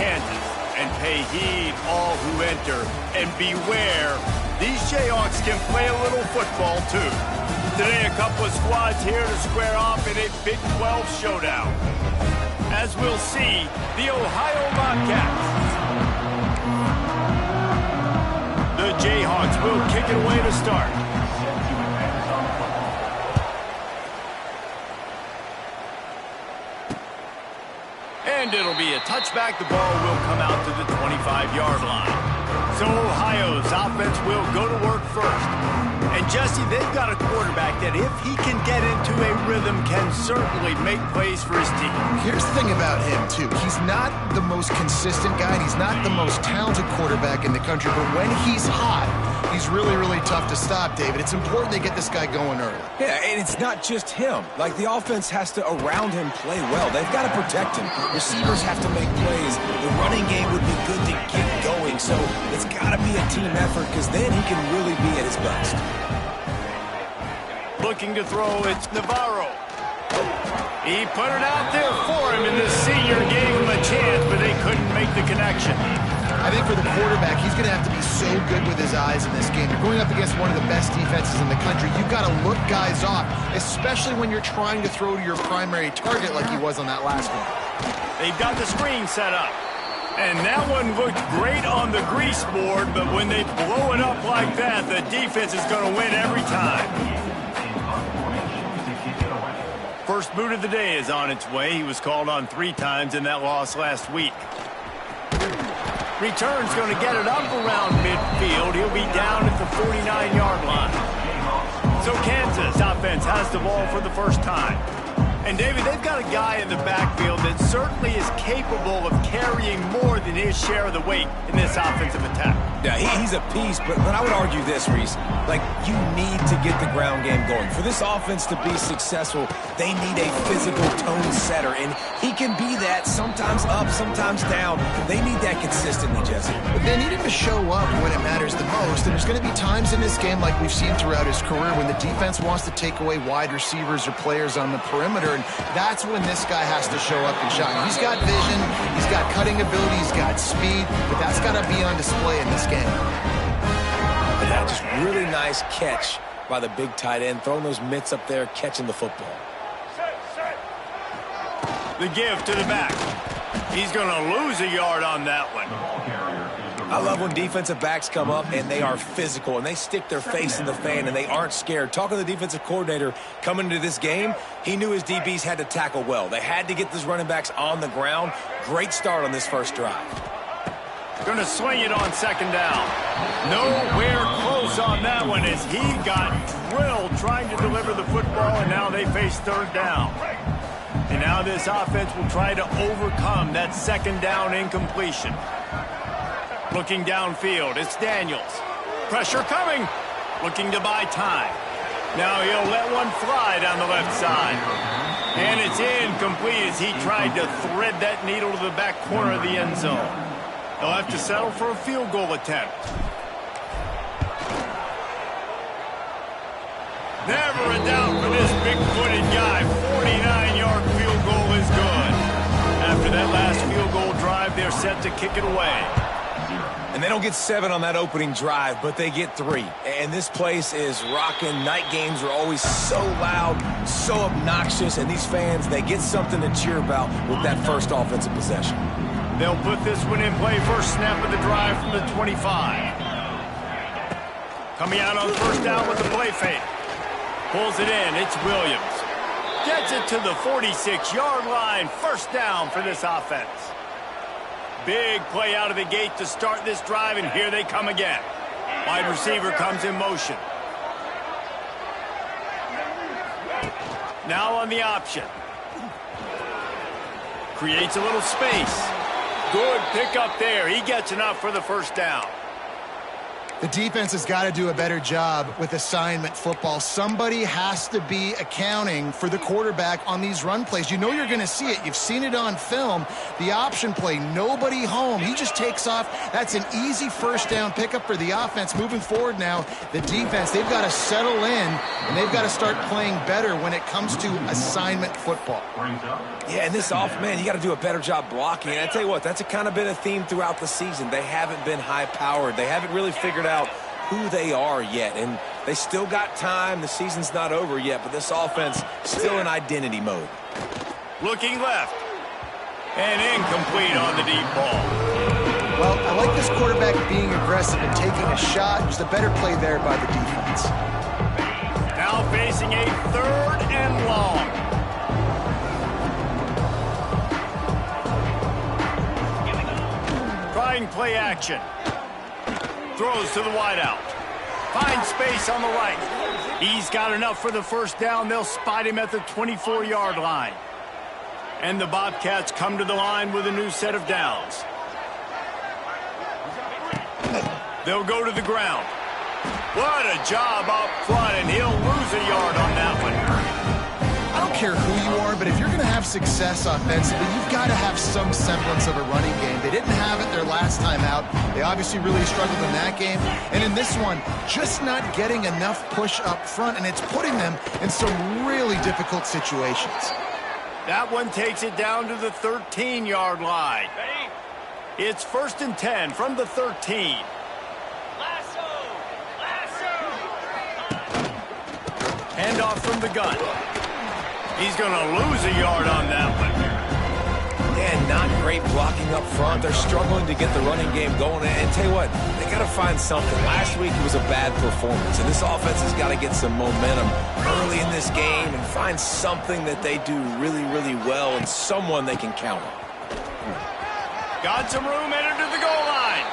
Kansas, and pay heed all who enter, and beware, these Jayhawks can play a little football too. Today, a couple of squads here to square off in a Big 12 showdown. As we'll see, the Ohio Bobcats. The Jayhawks will kick it away to start. And it'll be a touchback. The ball will come out to the 25-yard line. So Ohio's offense will go to work first. And Jesse, they've got a quarterback that if he can get into a rhythm can certainly make plays for his team. Here's the thing about him, too. He's not the most consistent guy, and he's not the most talented quarterback in the country, but when he's hot, he's really, really tough to stop, David. It's important they get this guy going early. Yeah, and it's not just him. Like, the offense has to, around him, play well. They've got to protect him. Receivers have to make plays. The running game would be good to get going, so it's got to be a team effort because then he can really be at his best. Looking to throw, it's Navarro. He put it out there for him, and the senior gave him a chance, but they couldn't make the connection. I think for the quarterback, he's going to have to be so good with his eyes in this game. You're going up against one of the best defenses in the country. You've got to look guys off, especially when you're trying to throw to your primary target like he was on that last one. They've got the screen set up. And that one looked great on the grease board, but when they blow it up like that, the defense is going to win every time. First boot of the day is on its way. He was called on 3 times in that loss last week. Return's going to get it up around midfield. He'll be down at the 49-yard line. So Kansas offense has the ball for the first time. And, David, they've got a guy in the backfield that certainly is capable of carrying more than his share of the weight in this offensive attack. Yeah, he's a piece, but I would argue this, Reese. Like, you need to get the ground game going. For this offense to be successful, they need a physical tone setter, and he can be that, sometimes up, sometimes down. They need that consistently, Jesse. But they need him to show up when it matters the most, and there's going to be times in this game like we've seen throughout his career when the defense wants to take away wide receivers or players on the perimeter, and that's when this guy has to show up and shine. He's got vision, he's got cutting ability, he's got speed, but that's got to be on display in this game. Yeah, just really nice catch by the big tight end, throwing those mitts up there, catching the football. The give to the back. He's going to lose a yard on that one. I love when defensive backs come up and they are physical and they stick their face in the fan and they aren't scared. Talking to the defensive coordinator coming into this game, he knew his DBs had to tackle well. They had to get these running backs on the ground. Great start on this first drive. Going to swing it on second down. Nowhere close on that one as he got drilled trying to deliver the football, and now they face third down. And now this offense will try to overcome that second down incompletion. Looking downfield, it's Daniels. Pressure coming. Looking to buy time. Now he'll let one fly down the left side. And it's incomplete as he tried to thread that needle to the back corner of the end zone. They'll have to settle for a field goal attempt. Never a doubt for this big-footed guy. 49-yard field goal is good. After that last field goal drive, they're set to kick it away. And they don't get 7 on that opening drive, but they get 3. And this place is rocking. Night games are always so loud, so obnoxious, and these fans, they get something to cheer about with that first offensive possession. They'll put this one in play. First snap of the drive from the 25. Coming out on first down with the play fake. Pulls it in. It's Williams. Gets it to the 46-yard line. First down for this offense. Big play out of the gate to start this drive, and here they come again. Wide receiver comes in motion. Now on the option. Creates a little space. Good pick up there. He gets enough for the first down. The defense has got to do a better job with assignment football. Somebody has to be accounting for the quarterback on these run plays. You know you're going to see it. You've seen it on film. The option play, nobody home. He just takes off. That's an easy first down pickup for the offense. Moving forward now, the defense, they've got to settle in, and they've got to start playing better when it comes to assignment football. Yeah, and this off, man, you got to do a better job blocking. And I tell you what, that's kind of been a theme throughout the season. They haven't been high-powered. They haven't really figured out who they are yet, and they still got time. The season's not over yet, but this offense still in identity mode. Looking left, and incomplete on the deep ball. Well, I like this quarterback being aggressive and taking a shot. Just a better play there by the defense. Now facing a 3rd and long. Trying play action. Throws to the wideout. Finds space on the right. He's got enough for the first down. They'll spot him at the 24-yard line. And the Bobcats come to the line with a new set of downs. They'll go to the ground. What a job up front, and he'll lose a yard on that one. I don't care who you are, but if you're going to have success offensively, you've got to have some semblance of a running game. They didn't have it their last time out. They obviously really struggled in that game. And in this one, just not getting enough push up front, and it's putting them in some really difficult situations. That one takes it down to the 13-yard line. It's 1st and 10 from the 13. Handoff from the gun. He's going to lose a yard on that one. Yeah, not great blocking up front. They're struggling to get the running game going. And tell you what, they got to find something. Last week it was a bad performance, and this offense has got to get some momentum early in this game and find something that they do really, really well and someone they can count on. Got some room, entered to the goal line.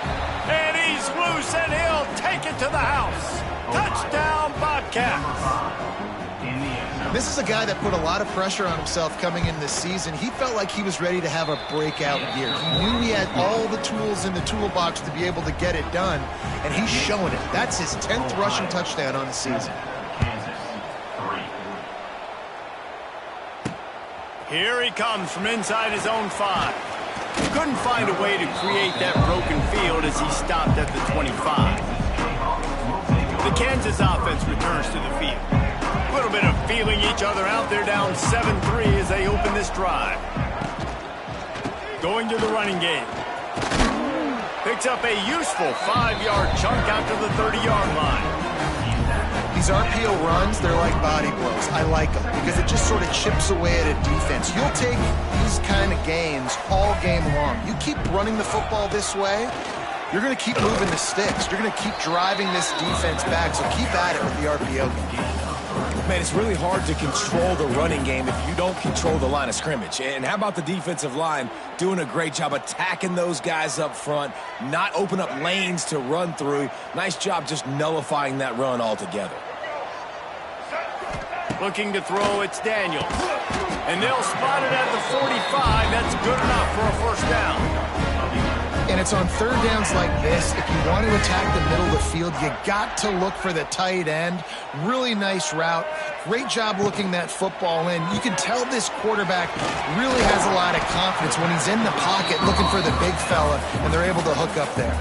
And he's loose, and he'll take it to the house. Touchdown, Bobcats. This is a guy that put a lot of pressure on himself coming in this season. He felt like he was ready to have a breakout year. He knew he had all the tools in the toolbox to be able to get it done, and he's showing it. That's his 10th rushing touchdown on the season. Here he comes from inside his own 5. Couldn't find a way to create that broken field as he stopped at the 25. The Kansas offense returns to the field. A little bit of feeling each other out. They're down 7-3 as they open this drive. Going to the running game. Picks up a useful 5-yard chunk out to the 30-yard line. These RPO runs, they're like body blows. I like them because it just sort of chips away at a defense. You'll take these kind of gains all game long. You keep running the football this way, you're going to keep moving the sticks. You're going to keep driving this defense back, so keep at it with the RPO game. Man, it's really hard to control the running game if you don't control the line of scrimmage. And how about the defensive line doing a great job attacking those guys up front, not open up lanes to run through. Nice job just nullifying that run altogether. Looking to throw, it's Daniels. And they'll spot it at the 45. That's good enough for a first down. And it's on third downs like this. If you want to attack the middle of the field, you got to look for the tight end. Really nice route. Great job looking that football in. You can tell this quarterback really has a lot of confidence when he's in the pocket looking for the big fella, and they're able to hook up there.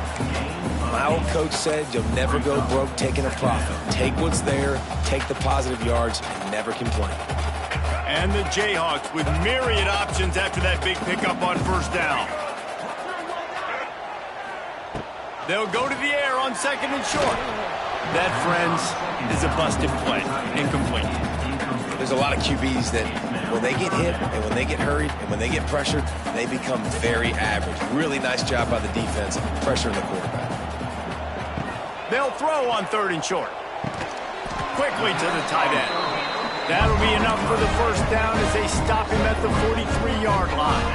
My old coach said you'll never go broke taking a profit. Take what's there, take the positive yards, and never complain. And the Jayhawks with myriad options after that big pickup on first down. They'll go to the air on 2nd and short. That, friends, is a busted play. Incomplete. There's a lot of QBs that when they get hit and when they get hurried and when they get pressured, they become very average. Really nice job by the defense pressuring the quarterback. They'll throw on 3rd and short. Quickly to the tight end. That'll be enough for the first down as they stop him at the 43-yard line.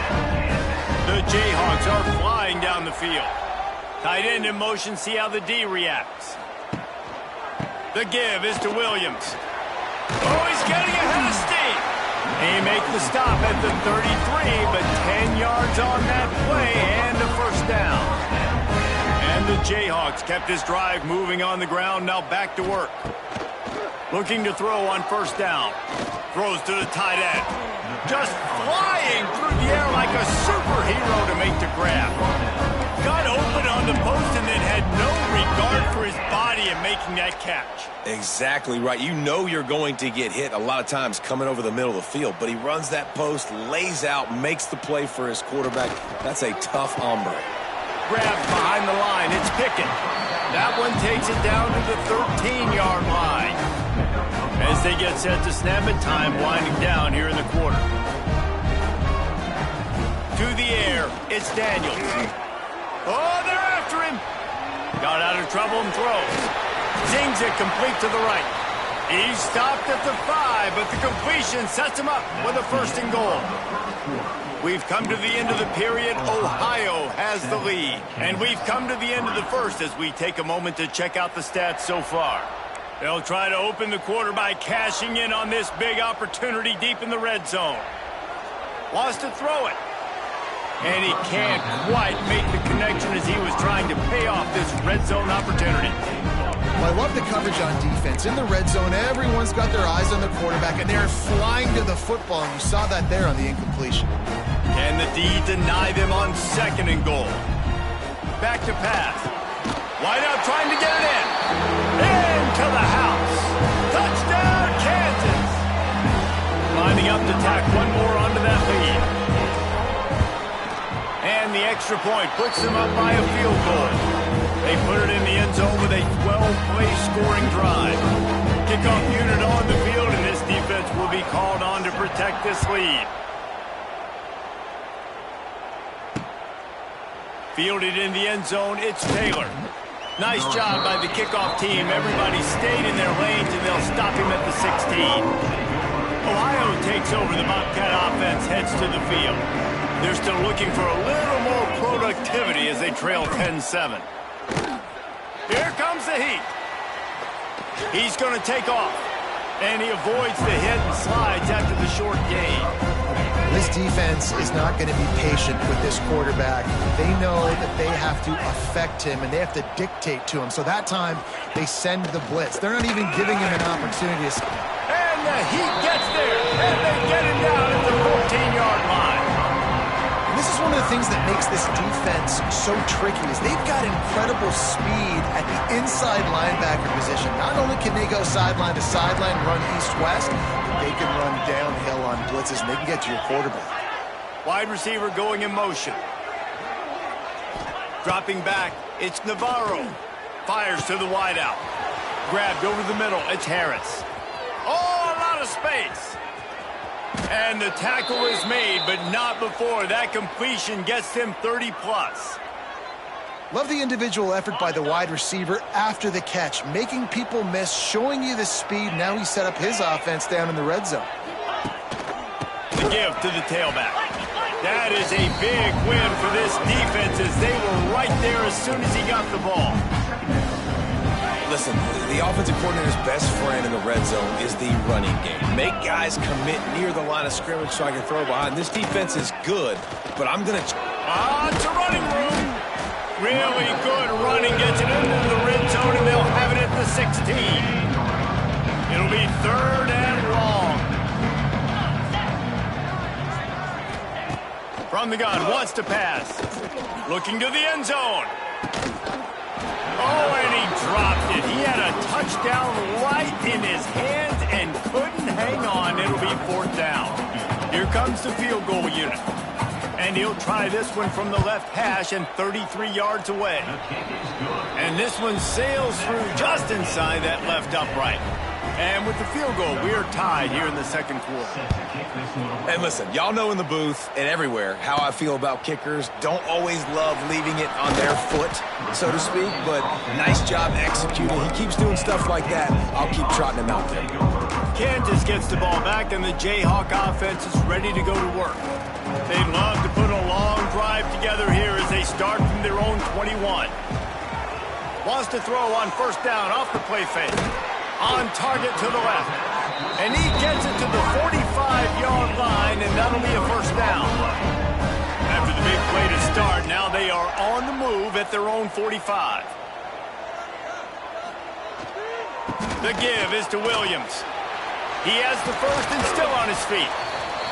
The Jayhawks are flying down the field. Tight end in motion, see how the D reacts. The give is to Williams. Oh, he's getting ahead of steam. He makes the stop at the 33, but 10 yards on that play and a first down. And the Jayhawks kept this drive moving on the ground. Now back to work. Looking to throw on first down. Throws to the tight end. Just flying through the air like a superhero to make the grab. Got open on the post and then had no regard for his body in making that catch. Exactly right. You know you're going to get hit a lot of times coming over the middle of the field, but he runs that post, lays out, makes the play for his quarterback. That's a tough hombre. Grabs behind the line. It's Pickett. That one takes it down to the 13-yard line. As they get set to snap it, time winding down here in the quarter. To the air, it's Daniels. Oh, they're after him. Got out of trouble and throws. Zings it complete to the right. He's stopped at the 5, but the completion sets him up with a first and goal. We've come to the end of the period. Ohio has the lead. And we've come to the end of the first as we take a moment to check out the stats so far. They'll try to open the quarter by cashing in on this big opportunity deep in the red zone. Wants to throw it. And he can't quite make the connection as he was trying to pay off this red zone opportunity. Well, I love the coverage on defense. In the red zone, everyone's got their eyes on the quarterback, and they're flying to the football, and you saw that there on the incompletion. Can the D deny them on second and goal? Back to pass. Wide out trying to get it in. Into the house. Touchdown, Kansas. Lining up to tack one more onto that lead. And the extra point puts them up by a field goal. They put it in the end zone with a 12-play scoring drive. Kickoff unit on the field, and this defense will be called on to protect this lead. Fielded in the end zone, it's Taylor. Nice job by the kickoff team. Everybody stayed in their lanes, and they'll stop him at the 16. Ohio takes over. The Bobcat offense heads to the field. They're still looking for a little more productivity as they trail 10-7. Here comes the heat. He's going to take off. And he avoids the hit and slides after the short gain. This defense is not going to be patient with this quarterback. They know that they have to affect him, and they have to dictate to him. So that time, they send the blitz. They're not even giving him an opportunity. And the heat gets there, and they get him down at the 14-yard line. This is one of the things that makes this defense so tricky is they've got incredible speed at the inside linebacker position. Not only can they go sideline to sideline, run east-west, but they can run downhill on blitzes, and they can get to your quarterback. Wide receiver going in motion. Dropping back, it's Navarro. Fires to the wideout. Grabbed over the middle, it's Harris. Oh, a lot of space. And the tackle is made, but not before. That completion gets them 30-plus. Love the individual effort by the wide receiver after the catch, making people miss, showing you the speed. Now he set up his offense down in the red zone. The give to the tailback. That is a big win for this defense as they were right there as soon as he got the ball. Listen, the offensive coordinator's best friend in the red zone is the running game. Make guys commit near the line of scrimmage so I can throw behind. This defense is good, but I'm going to... It's a running room. Really good running. Gets it into the red zone, and they'll have it at the 16. It'll be third and long. From the gun, wants to pass. Looking to the end zone. Oh, and he dropped it. He had a touchdown right in his hands and couldn't hang on. It'll be fourth down. Here comes the field goal unit. And he'll try this one from the left hash and 33 yards away. And this one sails through just inside that left upright. And with the field goal, we are tied here in the second quarter. And listen, y'all know in the booth and everywhere how I feel about kickers. Don't always love leaving it on their foot, so to speak, but nice job executing. He keeps doing stuff like that. I'll keep trotting him out there. Kansas gets the ball back, and the Jayhawk offense is ready to go to work. They'd love to put a long drive together here as they start from their own 21. Wants to throw on first down off the play fake. On target to the left. And he gets it to the 45-yard line, and that'll be a first down. After the the big play to start. Now they are on the move at their own 45. The give is to Williams. He has the first and still on his feet.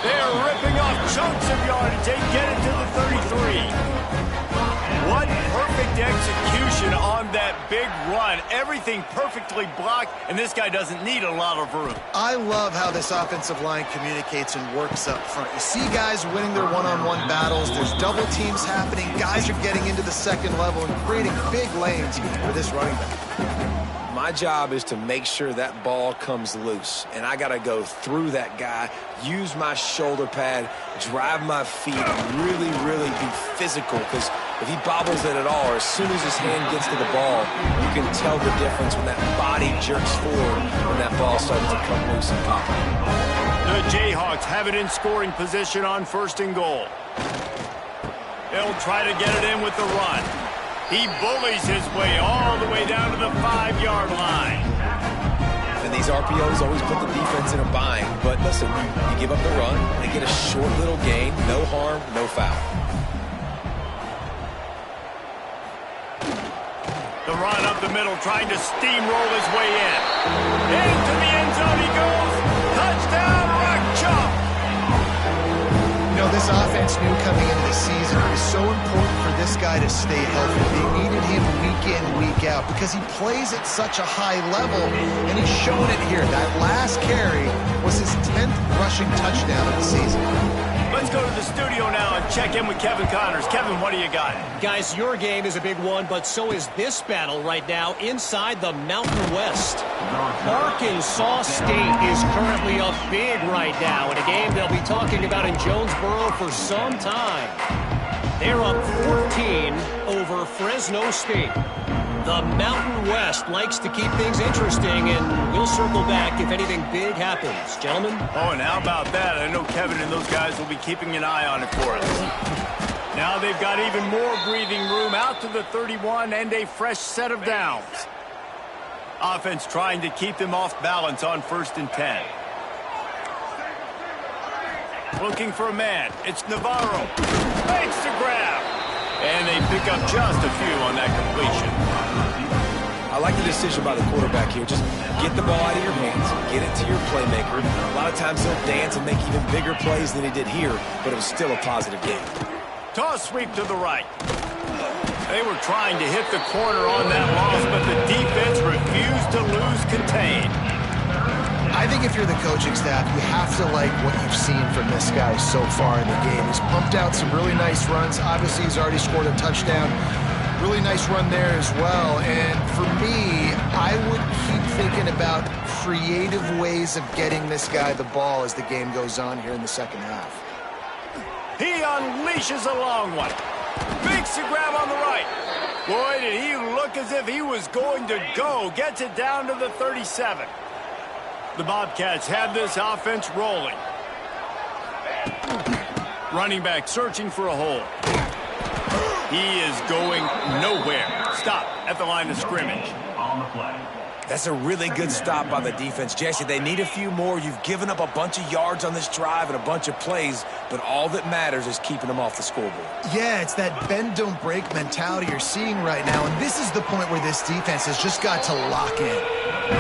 They're ripping off chunks of yardage. They get it to the 33. What perfect execution on that big run. Everything perfectly blocked, and this guy doesn't need a lot of room. I love how this offensive line communicates and works up front. You see guys winning their one-on-one battles. There's double teams happening. Guys are getting into the second level and creating big lanes for this running back. My job is to make sure that ball comes loose, and I got to go through that guy, use my shoulder pad, drive my feet, and really, really be physical, because if he bobbles it at all, or as soon as his hand gets to the ball, you can tell the difference when that body jerks forward when that ball starts to come loose and pop. The Jayhawks have it in scoring position on 1st and goal. They'll try to get it in with the run. He bullies his way all the way down to the 5-yard line. And these RPOs always put the defense in a bind. But listen, you give up the run, they get a short little gain, no harm, no foul. The run up the middle, trying to steamroll his way in. Into the end zone he goes. Touchdown, Rock Chop. You know, this offense knew coming into the season it was so important for this guy to stay healthy. They needed him week in, week out because he plays at such a high level, and he's shown it here. That last carry was his 10th rushing touchdown of the season. Let's go to the studio now and check in with Kevin Connors. Kevin, what do you got? Guys, your game is a big one, but so is this battle right now inside the Mountain West. Arkansas State is currently up big right now in a game they'll be talking about in Jonesboro for some time. They're up 14 over Fresno State. The Mountain West likes to keep things interesting, and we'll circle back if anything big happens. Gentlemen? Oh, and how about that? I know Kevin and those guys will be keeping an eye on it for us. Now they've got even more breathing room out to the 31 and a fresh set of downs. Offense trying to keep them off balance on 1st and 10. Looking for a man. It's Navarro. Makes the grab. And they pick up just a few on that completion. I like the decision by the quarterback here. Just get the ball out of your hands, get it to your playmaker. A lot of times he'll dance and make even bigger plays than he did here, but it was still a positive game. Toss sweep to the right. They were trying to hit the corner on that loss, but the defense refused to lose contain. I think if you're the coaching staff, you have to like what you've seen from this guy so far in the game. He's pumped out some really nice runs. Obviously, he's already scored a touchdown. Really nice run there as well. And for me, I would keep thinking about creative ways of getting this guy the ball as the game goes on here in the second half. He unleashes a long one. Makes the grab on the right. Boy, did he look as if he was going to go. Gets it down to the 37. The Bobcats have this offense rolling. Running back searching for a hole. He is going nowhere. Stop at the line of scrimmage. That's a really good stop by the defense. Jesse, they need a few more. You've given up a bunch of yards on this drive and a bunch of plays, but all that matters is keeping them off the scoreboard. Yeah, it's that bend, don't break mentality you're seeing right now, and this is the point where this defense has just got to lock in.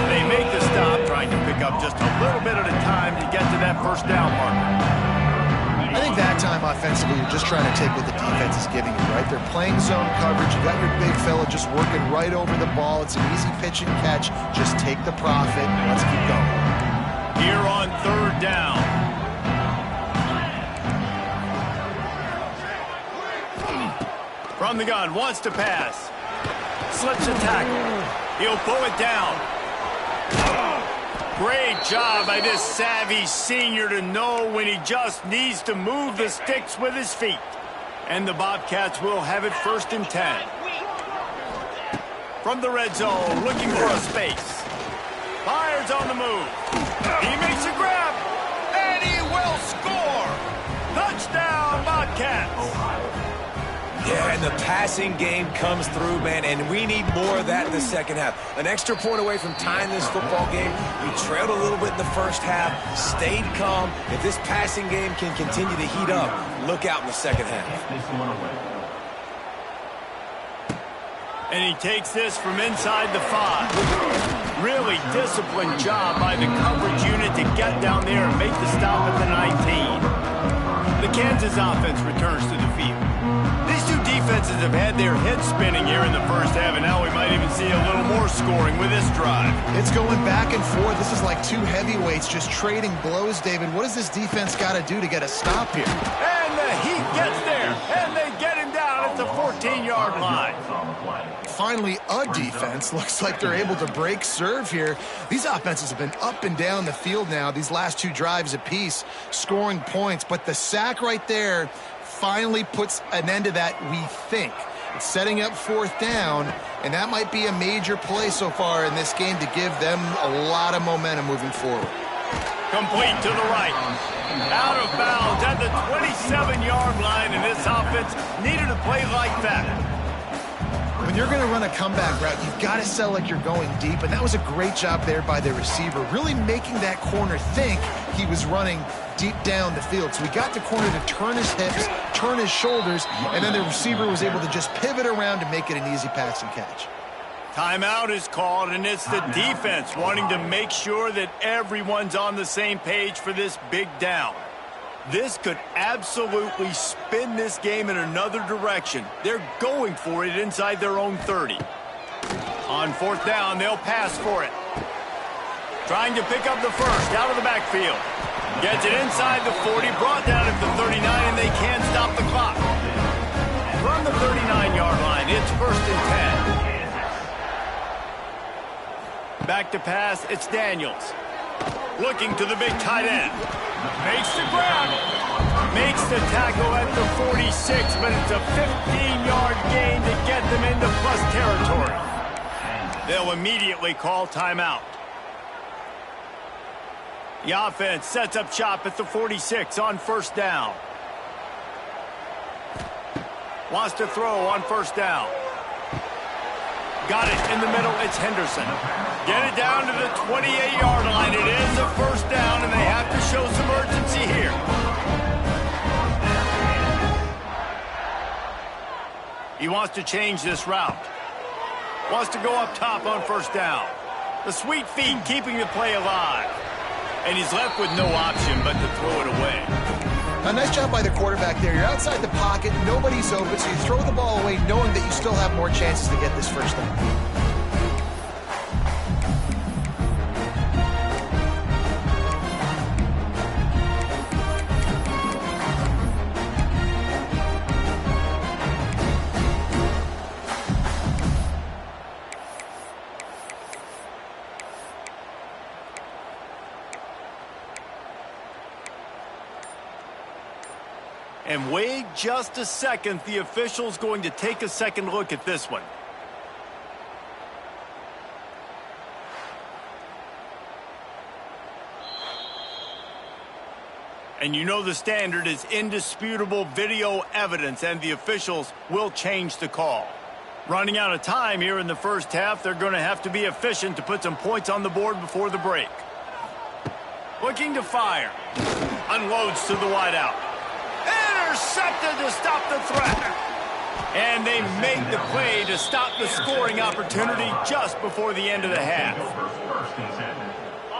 They make the stop, trying to pick up just a little bit at a time to get to that 1st down marker. I think that time offensively, you're just trying to take what the defense is giving you, right? They're playing zone coverage. You got your big fella just working right over the ball. It's an easy pitch and catch. Just take the profit. Let's keep going. Here on 3rd down. From the gun, wants to pass. Slips a tackle. He'll pull it down. Great job by this savvy senior to know when he just needs to move the sticks with his feet. And the Bobcats will have it 1st and 10. From the red zone, looking for a space. Fires on the move. He makes a grab, and he will score. Touchdown, Bobcats. Yeah, and the passing game comes through, man, and we need more of that in the second half. An extra point away from tying this football game. We trailed a little bit in the first half, stayed calm. If this passing game can continue to heat up, look out in the second half. And he takes this from inside the 5. Really disciplined job by the coverage unit to get down there and make the stop at the 19. The Kansas offense returns to the field. These two defenses have had their heads spinning here in the first half, and now we might even see a little more scoring with this drive. It's going back and forth. This is like two heavyweights just trading blows, David. What does this defense got to do to get a stop here? And the Heat gets there, and they get him down at the 14-yard line. Finally, a defense. Looks like they're able to break serve here. These offenses have been up and down the field now, these last two drives apiece, scoring points. But the sack right there finally puts an end to that, we think. It's setting up fourth down, and that might be a major play so far in this game to give them a lot of momentum moving forward. Complete to the right. Out of bounds at the 27-yard line, and this offense needed a play like that. When you're going to run a comeback route, you've got to sell like you're going deep, and that was a great job there by the receiver, really making that corner think he was running deep down the field. So we got the corner to turn his hips, turn his shoulders, and then the receiver was able to just pivot around to make it an easy pass and catch. Timeout is called, and it's the defense wanting to make sure that everyone's on the same page for this big down. This could absolutely spin this game in another direction. They're going for it inside their own 30. On fourth down, they'll pass for it. Trying to pick up the first out of the backfield. Gets it inside the 40, brought down at the 39, and they can't stop the clock. From the 39-yard line, it's first and 10. Back to pass, it's Daniels. Looking to the big tight end. Makes the grab. Makes the tackle at the 46, but it's a 15-yard gain to get them into plus territory. They'll immediately call timeout. The offense sets up shop at the 46 on first down. Wants to throw on first down. Got it in the middle. It's Henderson. Get it down to the 28-yard line. It is a first down, and they have to show some urgency here. He wants to change this route. Wants to go up top on first down. The sweet feet keeping the play alive. And he's left with no option but to throw it away. A nice job by the quarterback there. You're outside the pocket, nobody's open, so you throw the ball away knowing that you still have more chances to get this first down. And wait just a second. The official's going to take a second look at this one. And you know the standard is indisputable video evidence, and the officials will change the call. Running out of time here in the first half, they're going to have to be efficient to put some points on the board before the break. Looking to fire. Unloads to the wideout. Intercepted to stop the threat. And they make the play to stop the scoring opportunity just before the end of the half.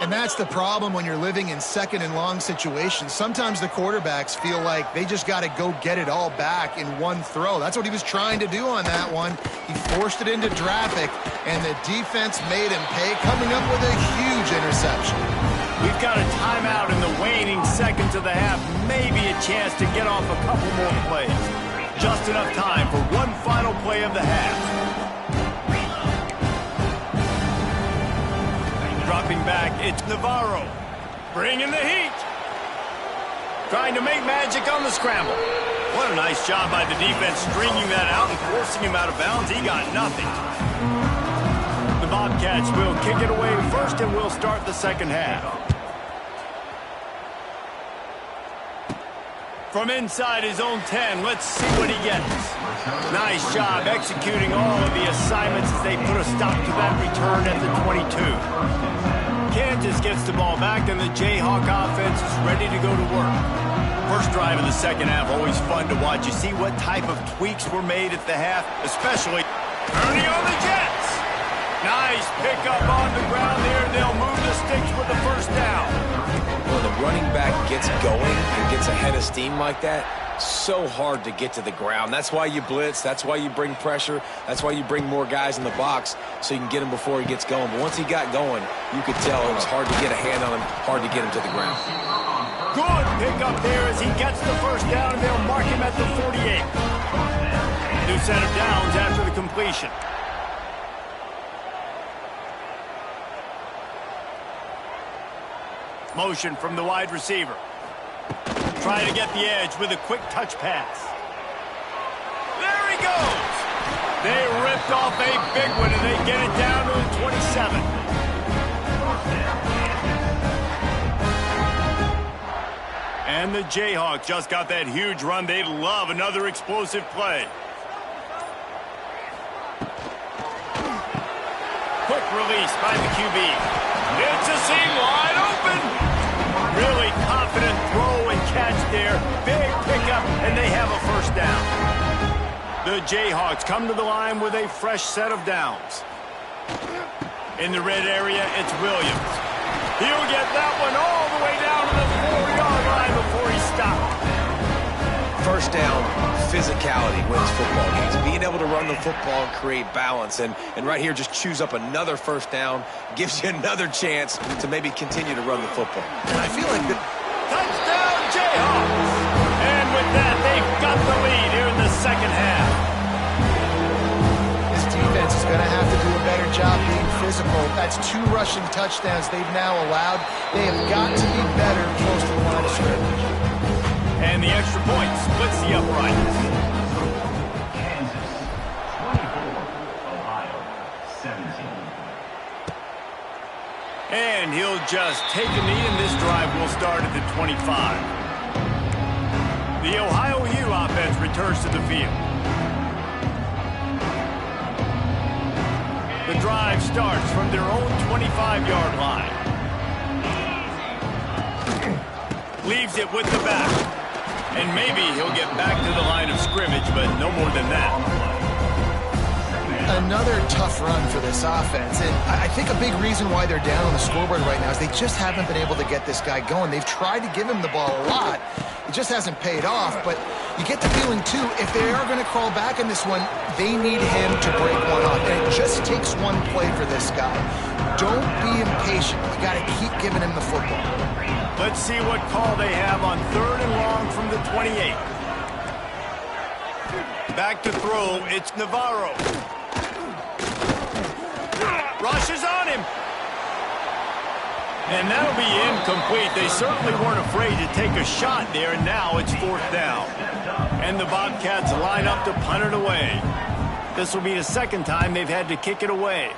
And that's the problem when you're living in second and long situations. Sometimes the quarterbacks feel like they just got to go get it all back in one throw. That's what he was trying to do on that one. He forced it into traffic, and the defense made him pay, coming up with a huge interception. We've got a timeout in the waning seconds of the half. Maybe a chance to get off a couple more plays. Just enough time for one final play of the half. Dropping back, it's Navarro. Bringing the heat. Trying to make magic on the scramble. What a nice job by the defense stringing that out and forcing him out of bounds. He got nothing. The Bobcats will kick it away first, and we'll start the second half. From inside his own 10, let's see what he gets. Nice job executing all of the assignments as they put a stop to that return at the 22. Kansas gets the ball back, and the Jayhawk offense is ready to go to work. First drive of the second half, always fun to watch. You see what type of tweaks were made at the half, especially early on the Jets. Nice pickup on the ground there. They'll move the sticks with the first down. When the running back gets going and gets ahead of steam like that, so hard to get to the ground. That's why you blitz. That's why you bring pressure. That's why you bring more guys in the box so you can get him before he gets going. But once he got going, you could tell it was hard to get a hand on him, hard to get him to the ground. Good pickup there as he gets the first down, and they'll mark him at the 48. New set of downs after the completion. Motion from the wide receiver. Trying to get the edge with a quick touch pass. There he goes. They ripped off a big one, and they get it down to the 27. And the Jayhawks just got that huge run. They'd love another explosive play. Quick release by the QB. It's a seam wide open. Really confident throw and catch there. Big pickup, and they have a first down. The Jayhawks come to the line with a fresh set of downs. In the red area, it's Williams. He'll get that one all the way down to the 4-yard line before he stopped. First down, physicality wins football games. Being able to run the football and create balance. And right here, just choose up another first down. Gives you another chance to maybe continue to run the football. And I feel like the Touchdown, Jayhawks! And with that, they've got the lead here in the second half. this defense is going to have to do a better job being physical. That's 2 rushing touchdowns they've now allowed. They have got to be better close to the line of scrimmage. And the extra point splits the uprights. Kansas 24, Ohio 17. And he'll just take a knee, and this drive will start at the 25. The Ohio U offense returns to the field. The drive starts from their own 25-yard line. Leaves it with the back. And maybe he'll get back to the line of scrimmage, but no more than that. Another tough run for this offense, and I think a big reason why they're down on the scoreboard right now is they just haven't been able to get this guy going. They've tried to give him the ball a lot. It just hasn't paid off, but you get the feeling, too, if they are going to crawl back in this one, they need him to break one off, and it just takes one play for this guy. Don't be impatient. You got to keep giving him the football. Let's see what call they have on 3rd and long from the 28. Back to throw, it's Navarro. Rushes on him. And that'll be incomplete. They certainly weren't afraid to take a shot there, and now it's 4th down. And the Bobcats line up to punt it away. This will be the second time they've had to kick it away.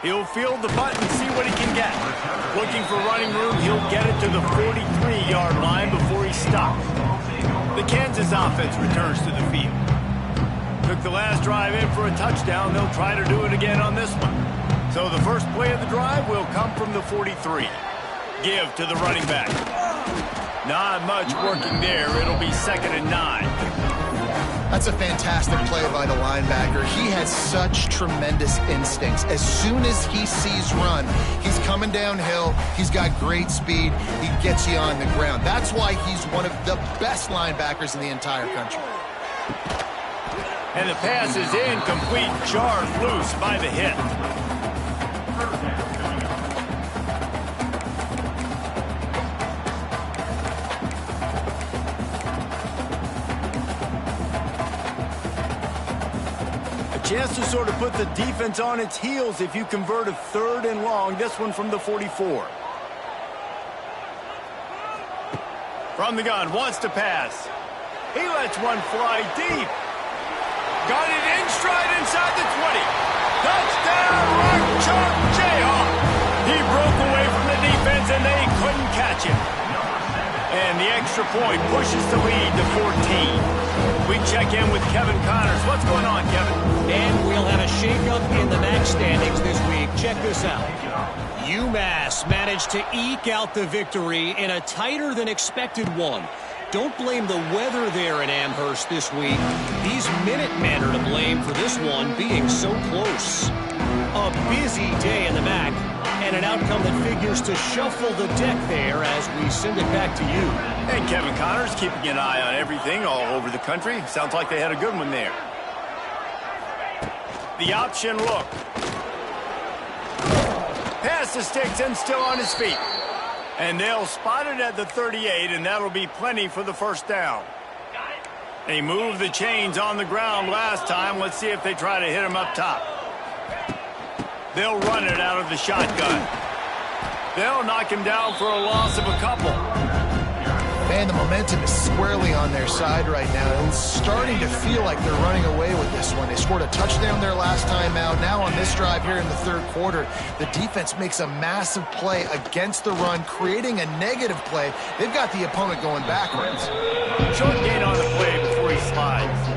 He'll field the punt and see what he can get. Looking for running room, he'll get it to the 43-yard line before he stops. The Kansas offense returns to the field. Took the last drive in for a touchdown. They'll try to do it again on this one. So the first play of the drive will come from the 43. Give to the running back. Not much working there. It'll be 2nd and 9. That's a fantastic play by the linebacker. He has such tremendous instincts. As soon as he sees run, he's coming downhill. He's got great speed. He gets you on the ground. That's why he's one of the best linebackers in the entire country. And the pass is incomplete. Jarred loose by the hit. A chance to sort of put the defense on its heels if you convert a 3rd and long. This one from the 44. From the gun, wants to pass. He lets one fly deep. Got it in stride inside the 20. Touchdown, Rock Chalk Jayhawk. He broke away from the defense, and they couldn't catch him. And the extra point pushes the lead to 14. We check in with Kevin Connors. What's going on, Kevin? And we'll have a shakeup in the MAC standings this week. Check this out. UMass managed to eke out the victory in a tighter than expected one. Don't blame the weather there in Amherst this week. These Minutemen are to blame for this one being so close. A busy day in the MAC, and an outcome that figures to shuffle the deck there as we send it back to you. And Kevin Connors keeping an eye on everything all over the country. Sounds like they had a good one there. The option look. Pass to sticks and still on his feet. And they'll spot it at the 38, and that'll be plenty for the first down. They moved the chains on the ground last time. Let's see if they try to hit him up top. They'll run it out of the shotgun. They'll knock him down for a loss of a couple. Man, the momentum is squarely on their side right now. It's starting to feel like they're running away with this one. They scored a touchdown their last time out. Now on this drive here in the third quarter, the defense makes a massive play against the run, creating a negative play. They've got the opponent going backwards. Short gain on the play before he slides.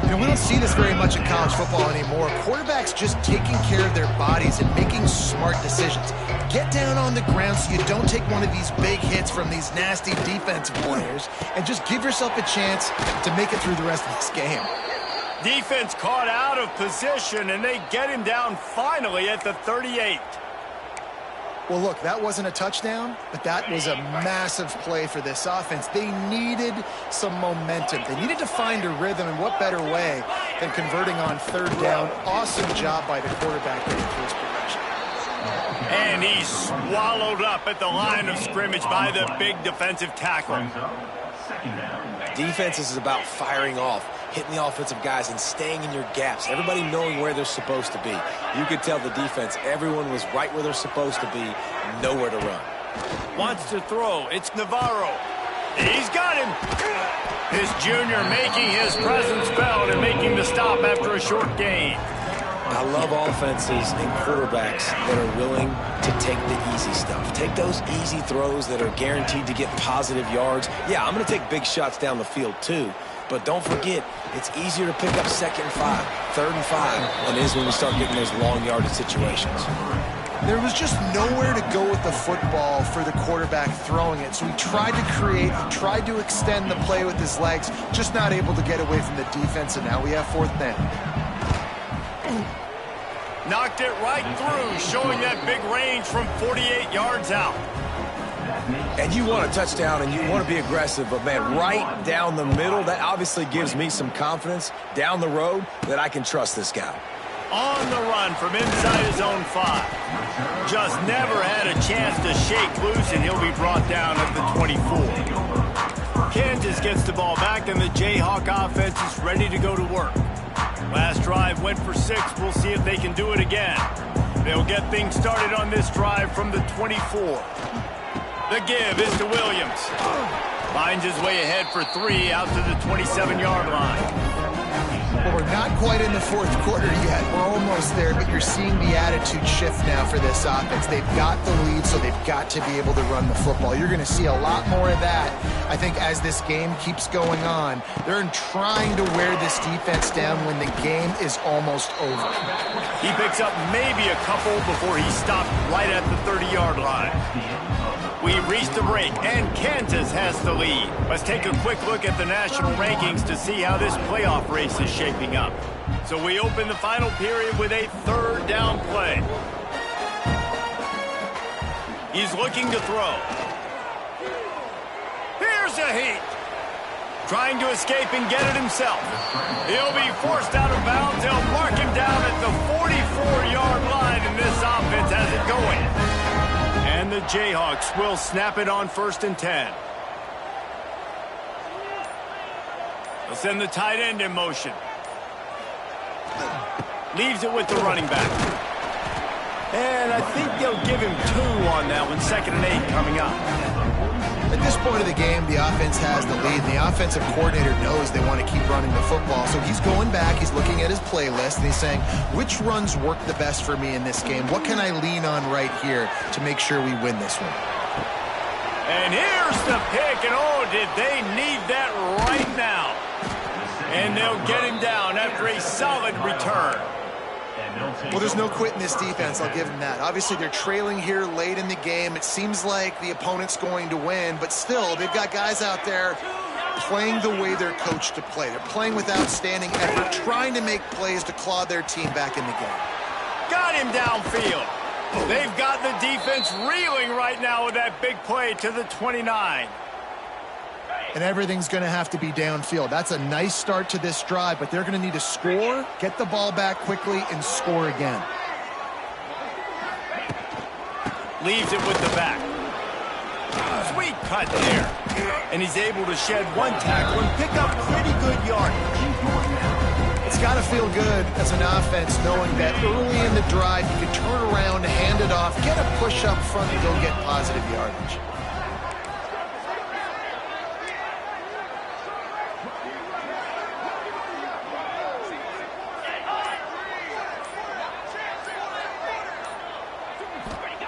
You know, we don't see this very much in college football anymore. Quarterbacks just taking care of their bodies and making smart decisions. Get down on the ground so you don't take one of these big hits from these nasty defensive players, and just give yourself a chance to make it through the rest of this game. Defense caught out of position, and they get him down finally at the 38. Well, look, that wasn't a touchdown, but that was a massive play for this offense. They needed some momentum. They needed to find a rhythm, and what better way than converting on third down. Awesome job by the quarterback getting to his progression. And he's swallowed up at the line of scrimmage by the big defensive tackle. Defense is about firing off, hitting the offensive guys and staying in your gaps. Everybody knowing where they're supposed to be. You could tell the defense, everyone was right where they're supposed to be, nowhere to run. Wants to throw. It's Navarro. He's got him. His junior making his presence felt and making the stop after a short gain. I love offenses and quarterbacks that are willing to take the easy stuff. Take those easy throws that are guaranteed to get positive yards. Yeah, I'm going to take big shots down the field too. But don't forget, it's easier to pick up 2nd and 5, 3rd and 5 than it is when we start getting those long yardage situations. There was just nowhere to go with the football for the quarterback throwing it. So he tried to create, he tried to extend the play with his legs, just not able to get away from the defense, and now we have 4th down. Knocked it right through, showing that big range from 48 yards out. And you want a touchdown and you want to be aggressive, but man, right down the middle, that obviously gives me some confidence down the road that I can trust this guy. On the run from inside his own 5. Just never had a chance to shake loose, and he'll be brought down at the 24. Kansas gets the ball back, and the Jayhawk offense is ready to go to work. Last drive went for 6. We'll see if they can do it again. They'll get things started on this drive from the 24. The give is to Williams. Finds his way ahead for 3 out to the 27-yard line. Well, we're not quite in the 4th quarter yet. We're almost there, but you're seeing the attitude shift now for this offense. They've got the lead, so they've got to be able to run the football. You're going to see a lot more of that, I think, as this game keeps going on. They're trying to wear this defense down when the game is almost over. He picks up maybe a couple before he stopped right at the 30-yard line. We reached the break, and Kansas has the lead. Let's take a quick look at the national rankings to see how this playoff race is shaping up. So we open the final period with a 3rd down play. He's looking to throw. Here's a heat. Trying to escape and get it himself. He'll be forced out of bounds. They'll mark him down at the 44-yard line, and this offense has it going. And the Jayhawks will snap it on 1st and 10. They'll send the tight end in motion. Leaves it with the running back. And I think they'll give him 2 on that one. 2nd and 8 coming up. At this point of the game, the offense has the lead, and the offensive coordinator knows they want to keep running the football. So he's going back, he's looking at his playlist, and he's saying, which runs work the best for me in this game? What can I lean on right here to make sure we win this one? And here's the pick, and oh, did they need that right now. And they'll get him down after a solid return. Well, there's no quit in this defense. I'll give them that. Obviously, they're trailing here late in the game. It seems like the opponent's going to win, but still, they've got guys out there playing the way they're coached to play. They're playing with outstanding effort, trying to make plays to claw their team back in the game. Got him downfield. They've got the defense reeling right now with that big play to the 29. And everything's going to have to be downfield. That's a nice start to this drive, but they're going to need to score, get the ball back quickly, and score again. Leaves it with the back. Sweet cut there. And he's able to shed one tackle and pick up pretty good yardage. It's got to feel good as an offense knowing that early in the drive you can turn around, hand it off, get a push up front, and go get positive yardage.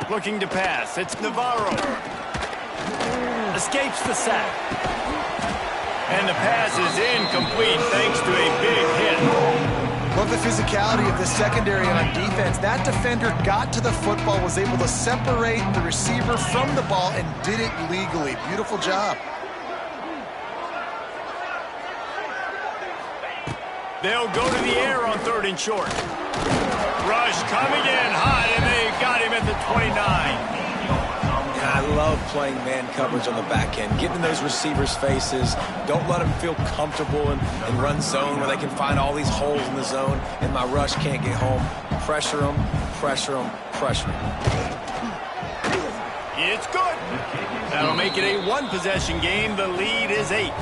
Looking to pass. It's Navarro. Escapes the sack. And the pass is incomplete thanks to a big hit. Love the physicality of the secondary on defense. That defender got to the football, was able to separate the receiver from the ball, and did it legally. Beautiful job. They'll go to the air on 3rd and short. Rush coming in hot, and they got him at the 29. I love playing man coverage on the back end, getting in those receivers' faces. Don't let them feel comfortable in run zone where they can find all these holes in the zone, and my rush can't get home. Pressure them, pressure them, pressure them. It's good. That'll make it a one-possession game. The lead is 8.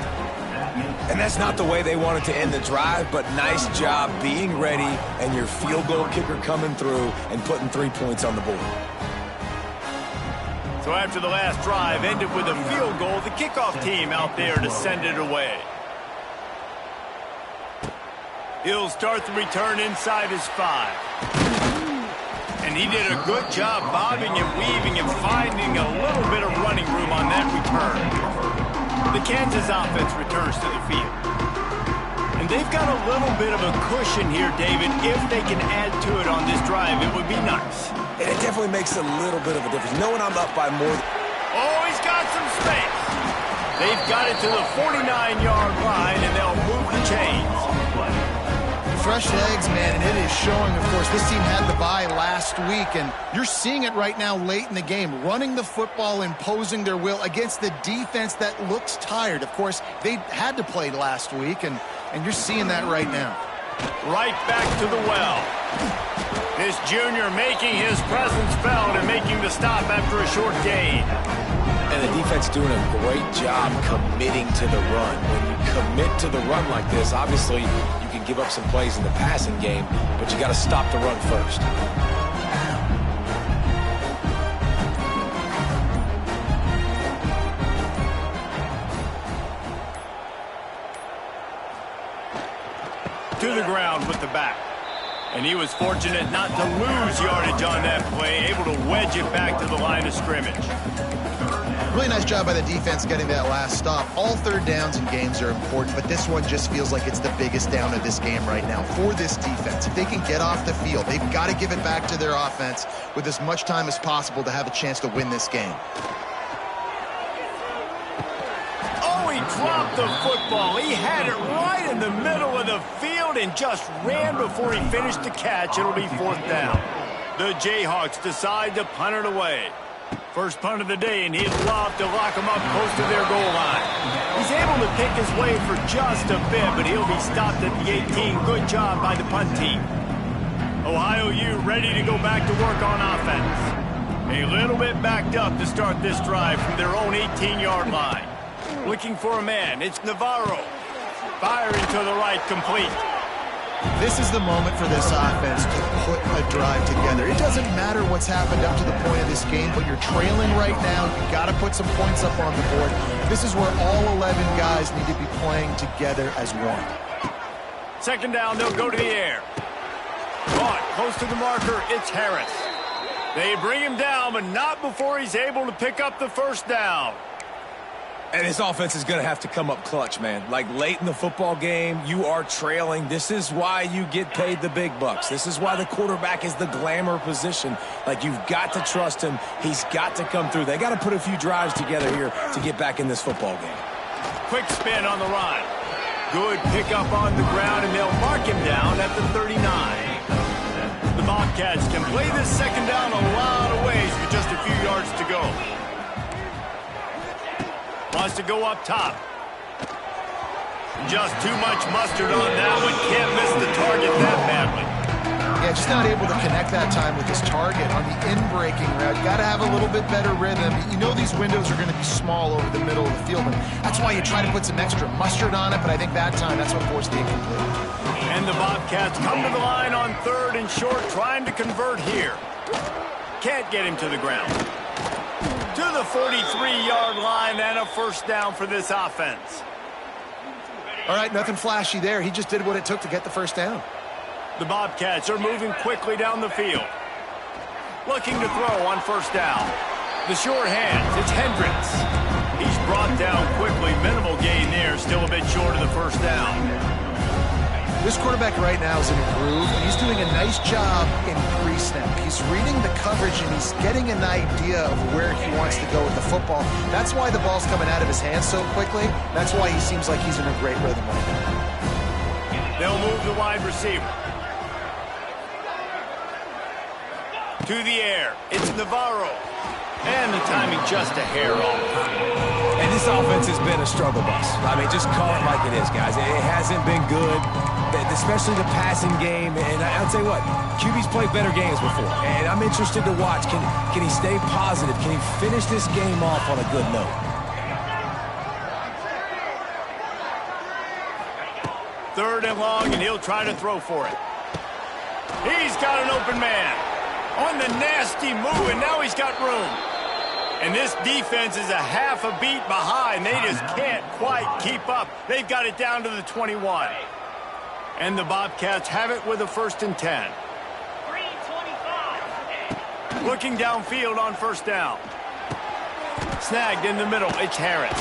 And that's not the way they wanted to end the drive, but nice job being ready and your field goal kicker coming through and putting 3 points on the board. So after the last drive ended with a field goal, the kickoff team out there to send it away. He'll start the return inside his 5. And he did a good job bobbing and weaving and finding a little bit of running room on that return. The Kansas offense returns to the field. And they've got a little bit of a cushion here, David. If they can add to it on this drive, it would be nice. And it definitely makes a little bit of a difference. Knowing I'm up by more. Oh, he's got some space. They've got it to the 49-yard line, and they'll move the chains. Fresh legs, man, and it is showing, of course. This team had the bye last week, and you're seeing it right now late in the game, running the football, imposing their will against the defense that looks tired. Of course, they had to play last week, and you're seeing that right now. Right back to the well. This junior making his presence felt and making the stop after a short gain. And the defense doing a great job committing to the run. When you commit to the run like this, obviously you can give up some plays in the passing game, but you got to stop the run first. To the ground with the back. And he was fortunate not to lose yardage on that play, able to wedge it back to the line of scrimmage. Really nice job by the defense getting that last stop. All 3rd downs in games are important, but this one just feels like it's the biggest down of this game right now for this defense. If they can get off the field, they've got to give it back to their offense with as much time as possible to have a chance to win this game. Oh, he dropped the football. He had it right in the middle of the field and just ran before he finished the catch. It'll be 4th down. The Jayhawks decide to punt it away. First punt of the day, and he'd love to lock him up close to their goal line. He's able to pick his way for just a bit, but he'll be stopped at the 18. Good job by the punt team. Ohio U ready to go back to work on offense. A little bit backed up to start this drive from their own 18-yard line. Looking for a man. It's Navarro. Firing to the right, complete. This is the moment for this offense to put a drive together. It doesn't matter what's happened up to the point of this game, but you're trailing right now. You've got to put some points up on the board. This is where all 11 guys need to be playing together as one. 2nd down, they'll go to the air. Caught close to the marker, it's Harris. They bring him down, but not before he's able to pick up the 1st down. And this offense is going to have to come up clutch, man. Like late in the football game, you are trailing. This is why you get paid the big bucks. This is why the quarterback is the glamour position. Like, you've got to trust him. He's got to come through. They got to put a few drives together here to get back in this football game. Quick spin on the run. Good pickup on the ground, and they'll mark him down at the 39. The Bobcats can play this second down a lot of ways with just a few yards to go. Wants to go up top. Just too much mustard on that one. Can't miss the target that badly. Yeah, just not able to connect that time with his target on the in-breaking route. Got to have a little bit better rhythm. You know these windows are going to be small over the middle of the field, and that's why you try to put some extra mustard on it, but I think that time, that's what forced the incomplete. And the Bobcats come to the line on 3rd and short, trying to convert here. Can't get him to the ground. To the 43-yard line, and a first down for this offense. All right, nothing flashy there. He just did what it took to get the first down. The Bobcats are moving quickly down the field. Looking to throw on first down. The short hands, it's Hendricks. He's brought down quickly. Minimal gain there, still a bit short of the first down. This quarterback right now is in a groove, and he's doing a nice job in pre-snap. He's reading the coverage, and he's getting an idea of where he wants to go with the football. That's why the ball's coming out of his hands so quickly. That's why he seems like he's in a great rhythm right now. They'll move the wide receiver. To the air, it's Navarro. And the timing just a hair off. And this offense has been a struggle bus. I mean, just call it like it is, guys. It hasn't been good, especially the passing game. And I'll tell you what, QB's played better games before. And I'm interested to watch. Can he stay positive? Can he finish this game off on a good note? Third and long, and he'll try to throw for it. He's got an open man on the nasty move, and now he's got room. And this defense is a half a beat behind. They just can't quite keep up. They've got it down to the 21. And the Bobcats have it with a 1st and 10. Looking downfield on first down. Snagged in the middle. It's Harris.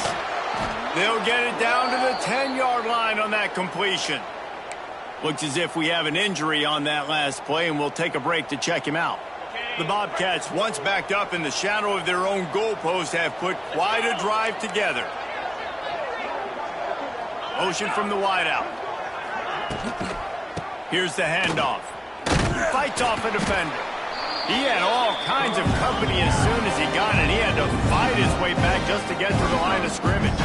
They'll get it down to the 10-yard line on that completion. Looks as if we have an injury on that last play, and we'll take a break to check him out. The Bobcats, once backed up in the shadow of their own goalpost, have put quite a drive together. Motion from the wideout. Here's the handoff. Fights off a defender. He had all kinds of company as soon as he got it. He had to fight his way back just to get to the line of scrimmage.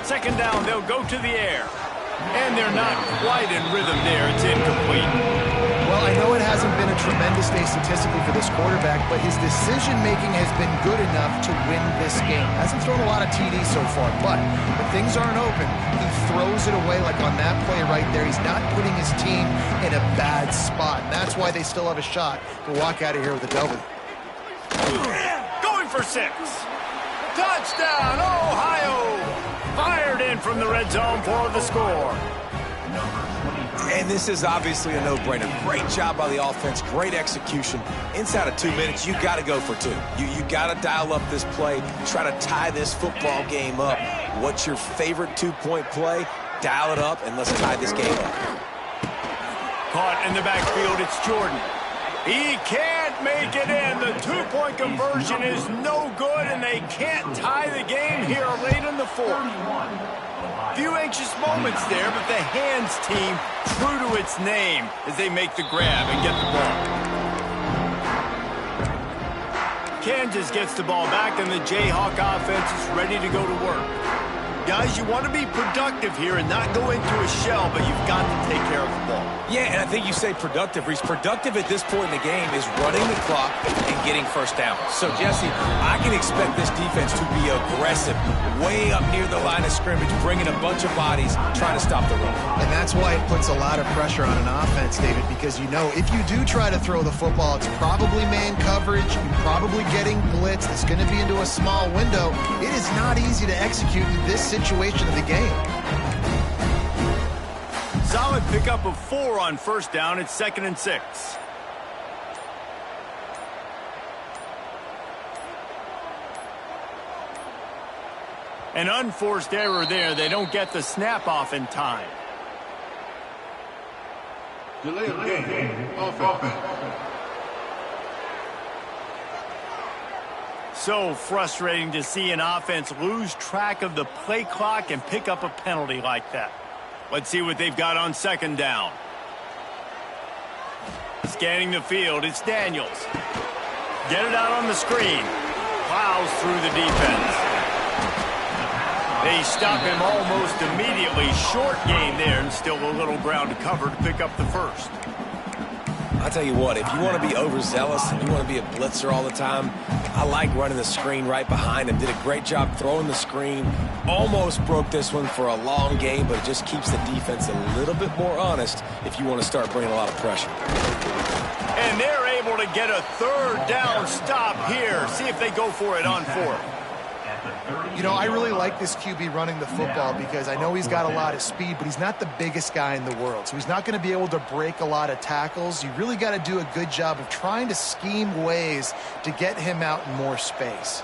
Second down, they'll go to the air. And they're not quite in rhythm there. It's incomplete. Well, I know it hasn't been a tremendous day statistically for this quarterback, but his decision-making has been good enough to win this game. Hasn't thrown a lot of TDs so far, but when things aren't open, he throws it away like on that play right there. He's not putting his team in a bad spot, and that's why they still have a shot to walk out of here with a W. Going for 6. Touchdown, Ohio! Fired in from the red zone for the score. And this is obviously a no-brainer. Great job by the offense, great execution. Inside of 2 minutes, you got to go for 2. You got to dial up this play, try to tie this football game up. What's your favorite 2-point play? Dial it up, and let's tie this game up. Caught in the backfield, it's Jordan. He can't make it in. The 2-point conversion is no good, and they can't tie the game here late in the 4th. Few anxious moments there, but the hands team true to its name as they make the grab and get the ball. Kansas gets the ball back, and the Jayhawk offense is ready to go to work. Guys, you want to be productive here and not go into a shell, but you've got to take care of the ball. Yeah, and I think you say productive. Reese, productive at this point in the game is running the clock and getting first down. So, Jesse, I can expect this defense to be aggressive, way up near the line of scrimmage, bringing a bunch of bodies, trying to stop the run. And that's why it puts a lot of pressure on an offense, David, because you know if you do try to throw the football, it's probably man coverage, you're probably getting blitzed, it's going to be into a small window. It is not easy to execute in this situation of the game. Solid pickup of 4 on first down. It's 2nd and 6. An unforced error there. They don't get the snap off in time. Delay of game. Offense. So frustrating to see an offense lose track of the play clock and pick up a penalty like that. Let's see what they've got on second down. Scanning the field, it's Daniels. Get it out on the screen. Plows through the defense. They stop him almost immediately. Short gain there and still a little ground to cover to pick up the first. I'll tell you what, if you want to be overzealous and you want to be a blitzer all the time, I like running the screen right behind him. Did a great job throwing the screen. Almost broke this one for a long game, but it just keeps the defense a little bit more honest if you want to start bringing a lot of pressure. And they're able to get a third down stop here. See if they go for it on fourth. You know, I really like this QB running the football because I know he's got a lot of speed, but he's not the biggest guy in the world. So he's not going to be able to break a lot of tackles. You really got to do a good job of trying to scheme ways to get him out in more space.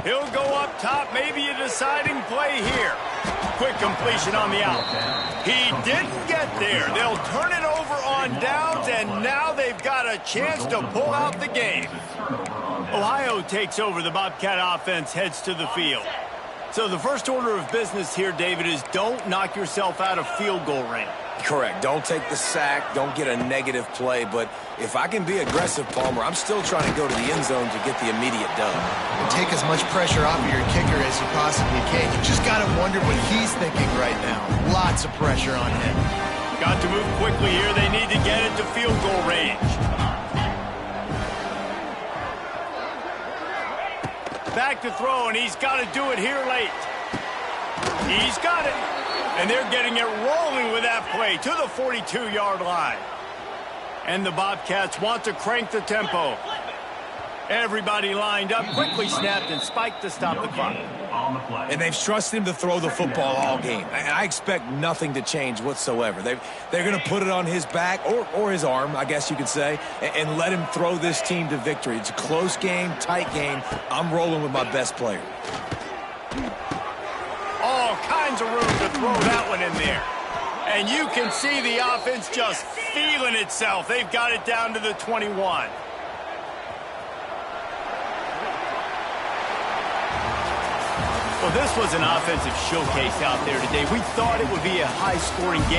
He'll go up top, maybe a deciding play here. Quick completion on the out. He didn't get there. They'll turn it over on downs, and now they've got a chance to pull out the game. Ohio takes over. The Bobcat offense heads to the field. So the first order of business here, David, is don't knock yourself out of field goal range. Correct. Don't take the sack. Don't get a negative play. But if I can be aggressive, Palmer, I'm still trying to go to the end zone to get the immediate dub. Take as much pressure off of your kicker as you possibly can. You just got to wonder what he's thinking right now. Lots of pressure on him. Got to move quickly here. They need to get it to field goal range. Back to throw, and he's got to do it here late. He's got it. And they're getting it rolling with that play to the 42-yard line. And the Bobcats want to crank the tempo. Everybody lined up, quickly snapped and spiked to stop the clock. And they've trusted him to throw the football all game. And I expect nothing to change whatsoever. They're going to put it on his back, or his arm, I guess you could say, and let him throw this team to victory. It's a close game, tight game. I'm rolling with my best player. All kinds of room to throw that one in there. And you can see the offense just feeling itself. They've got it down to the 21. Well, this was an offensive showcase out there today. We thought it would be a high-scoring game.